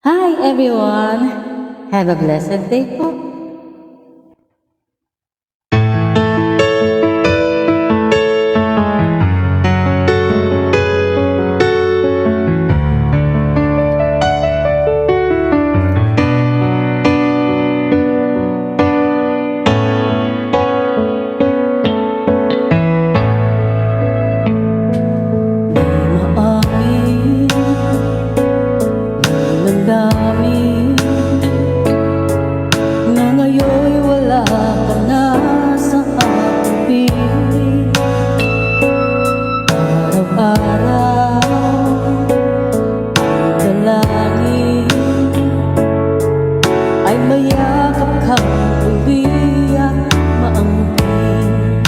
Hi everyone! Have a blessed day po. Damdamin na ngayon'y wala ka na sa aking piling. Araw-araw dalangin ay mayakap kang uli at maangkin.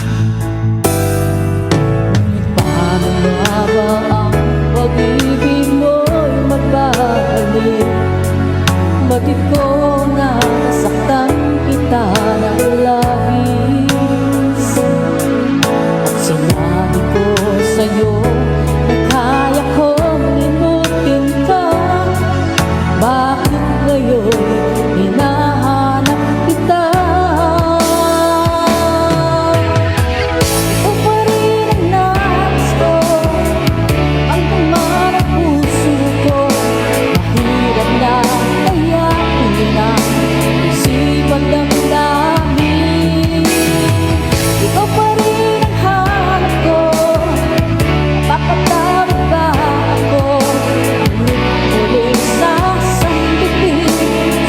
Ngunit paano nga ba ang pag-ibig mo'y magbabalik? Bakit ko nasaktan kita ng labis? At sinabi ko sa'yo na kaya kong limutin ka. Bakit ngayon hinahanap kita? Ikaw pa rin ang nais ko, ang laman ng puso ko. Mahirap na ikaw pa rin ang hanap ko. Papatawag ba ako? Muling sa sanditin,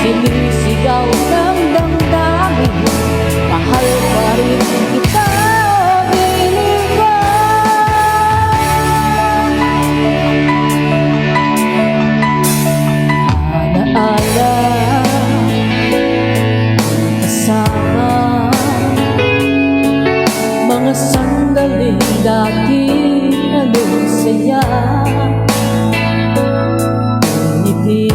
sinisigaw ng damdamin. Mahal pa rin kita, believe ko. Alaala mga sandaling dating anong saya. Ngiti